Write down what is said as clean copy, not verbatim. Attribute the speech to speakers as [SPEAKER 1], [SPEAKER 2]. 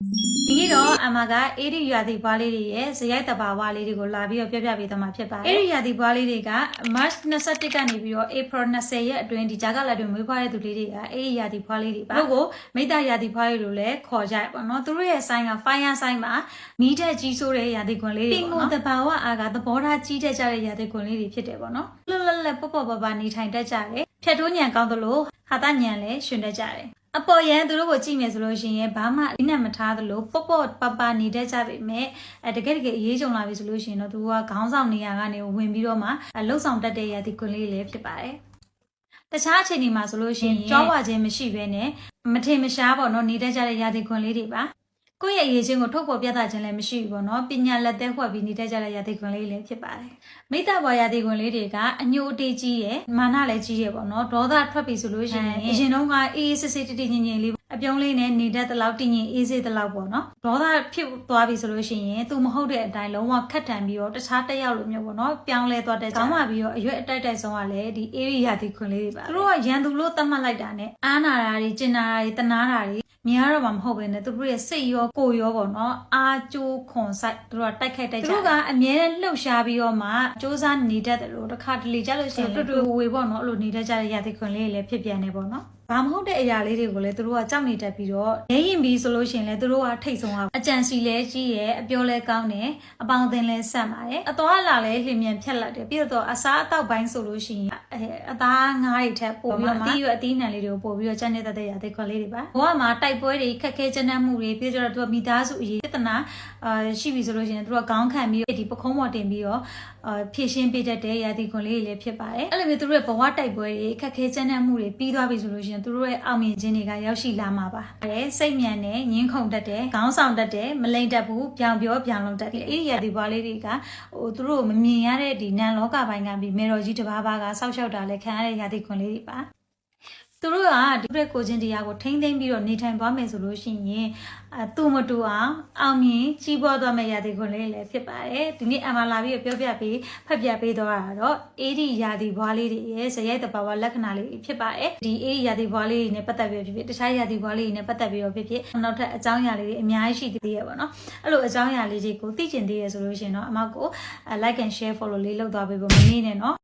[SPEAKER 1] ဒီနေ့တော့အမကအေရီယာတီပွားလေးတွေရဲ့ဇယိုက်တဘာဝလေးတွေကိုလာပြီးတော့ပြပြပေးသွားမှာဖြစ်ပါတယ်အေရီယာတီပွားလေးတွေက March 21ကနေပြီးတော့ April 20ရက်အတွင်းဒီကြားကလအတွင်းမွေးဖွားတဲ့သူလေးတွေကအေရီယာတီပွားလေးတွေပါတို့ကိုမိသားယာတီပွားလေးလို့လည်းခေါ်ကြရပါတော့သူတို့ရဲ့ဆိုင်က Fire ဆိုင်မှာမီးတဲ့ကြီးဆိုးတဲ့ယာတီခွန်လေးတွေပေါ့နော်တဘာဝအားကသဘောထားကြီးတဲ့ကြတဲ့ယာတီခွန်လေးတွေဖြစ်တယ်ပေါ့နော်လွတ်လွတ်လပ်ပေါ့ပေါ့ပါနေထိုင်တတ်ကြတယ်ဖြတ်တိုးညံကောင်းသလိုဟာတညံလည်းရှင်တတ်ကြတယ်အပေါ်ရန်သူတို့ကိုကြည့်မယ်ဆိုလို့ရှိရင်ဘာမှအင်းနဲ့မထားသလိုပေါ့ပေါ့ပပနေတတ်ကြပေမဲ့တကယ်အရေးကြုံလာပြီဆိုလို့ရှိရင်တော့သူကခေါင်းဆောင်နေရာကနေဝင်ပြီးတော့မှလှုပ်ဆောင်တတ်တဲ့ရာသီခွန်လေးလည်းဖြစ်ပါတယ်တခြားအချိန်ဒီမှာဆိုလို့ရှိရင်ကြောဝါခြင်းမရှိဘဲနဲ့မထင်မရှားပေါ့နော်နေတတ်ကြတဲ့ရာသီခွန်လေးတွေပါကိုယ့်ရဲ့အရေးချင်းကိုထုတ်ပေါ်ပြသခြင်းလည်းမရှိဘူးပေါ့နော်ပညာလက်သက်ဝှက်ပြီးနေတတ်ကြတဲ့ရာသီခွန်လေးလည်းဖြစ်ပါတယ်မိသားပေါ်ရာသီခွန်လေးတွေကအညိုအတေးကြီးရဲ့မာနလည်းကြီးရဲ့ပေါ့နော်ဒေါသထွက်ပြီဆိုလို့ရှိရင်အရင်တုန်းကအေးစစ်စစ်တည်ငြိမ်ငြိမ်လေးအပြုံးလေးနဲ့နေတတ်တဲ့လောက်တည်ငြိမ်အေးစေးတဲ့လောက်ပေါ့နော်ဒေါသဖြစ်သွားပြီဆိုလို့ရှိရင်သူမဟုတ်တဲ့အတိုင်းလုံးဝခတ်ထန်ပြီးတော့တခြားတစ်ယောက်လိုမျိုးပေါ့နော်ပြောင်းလဲသွားတဲ့ကောင်းပါပြီးတော့အရွက်အတိုက်တိုက်ဆုံးကလည်းဒီအေးရာသီခွန်လေးတွေပါသူတို့ကရန်သူလို့သတ်မှတ်လိုက်တာနဲ့အားနာတာတွေကျင်နာတာတွေတနာတာတွေမြင်ရတော့မှမဟုတ်ပဲနဲ့သူတို့ရဲ့စိတ်ရောကိုယ်ရောပေါ့နော်အာကျိုးခွန်ဆိုင်သူတို့ကတိုက်ခိုက်တိုက်ကြသူတို့ကအမြဲတမ်းလှုပ်ရှားပြီးတော့မှစူးစမ်းနေတတ်တယ်လို့တစ်ခါတလေကြလို့ရှိရင်တူတူဝေပေါ့နော်အဲ့လိုနေတတ်ကြတဲ့ရာသီခွန်လေးတွေလည်းဖြစ်ပြန်နေပေါ့နော်ဘာမဟုတ်တဲ့အရာလေးတွေကိုလည်းသူတို့ကကြောက်နေတတ်ပြီးတော့ရဲရင်ပြီးဆိုလို့ရှိရင်လည်းသူတို့ကထိတ်ဆုံးအောင်အကြံစီလဲကြီးရဲ့အပြောလဲကောင်းတယ်အပေါင်းအသင်းလဲဆက်ပါတယ်အသွားလာလဲလျင်မြန်ဖြတ်လက်တယ်ပြီးတော့အစားအသောက်ပိုင်းဆိုလို့ရှိရင်အသားငါးတွေထက်ပိုပြီးတော့မှအသီးရွက်အသီးနှံလေးတွေကိုပို့ပြီးတော့ကျန်းနေတတ်တဲ့ရာသီခွန်လေးတွေပါဘဝမှာတိုက်ပွဲတွေခက်ခဲကျန်းမှုတွေပြီးတော့သူကမိသားစုအရေးပြဿနာရှိပြီဆိုလို့ရှိရင်သူကခေါင်းခံပြီးဒီပခုံးပေါ်တင်ပြီးတော့ဖြည့်ရှင်းပေးတတ်တဲ့ရာသီခွန်လေးတွေလည်းဖြစ်ပါတယ်အဲ့လိုမျိုးသူတို့ရဲ့ဘဝတိုက်ပွဲတွေခက်ခဲကျန်းမှုတွေပြီးသွားပြီဆိုလို့ရှိရင်သူတို့ရဲ့အောင်မြင်ခြင်းတွေကရောက်ရှိလာမှာပါစိတ်မြန်နဲ့ငင်းခုန်တတ်တယ်ခေါင်းဆောင်တတ်တယ်မလိမ့်တတ်ဘူးပြောင်ပြောပြောင်လုံးတတ်တယ်အဲ့ဒီရာသီပွားလေးတွေကသူတို့မမြင်ရတဲ့ဒီနန်လောကပိုင်းကပြီးမေတော်ကြီးတစ်ပါးကစောက်ရှောက်တာလည်းခံရတဲ့ရာသီခွန်လေးတွေပါသူတို့ကဒီဘက်ကိုချင်းတရားကိုထိမ့်သိမ့်ပြီးတော့နေထိုင်သွားမယ်ဆိုလို့ရှိရင်သူ့မတူအောင်မြင်ကြီးပွားသွားမယ့်ရာသီခွန်လေးလည်းဖြစ်ပါတယ်ဒီနေ့အမလာပြီးပြောပြပေးဖတ်ပြပေးသွားတာတော့အေဒီရာသီဘွားလေးတွေရဲ့ဇယိုက်တဘာဝလက္ခဏာလေးဖြစ်ပါတယ်ဒီအေဒီရာသီဘွားလေးတွေနဲ့ပတ်သက်ပြီးဖြစ်တခြားရာသီဘွားလေးတွေနဲ့ပတ်သက်ပြီးတော့ဖြစ်နောက်ထပ်အကြောင်းအရာလေးတွေအများကြီးရှိသေးရပါတော့အဲ့လိုအကြောင်းအရာလေးတွေကိုသိကျင်သေးရဆိုလို့ရှိရင်တော့အမကို like and share follow လေးလုပ်သွားပေးဖို့မမေ့နဲ့နော်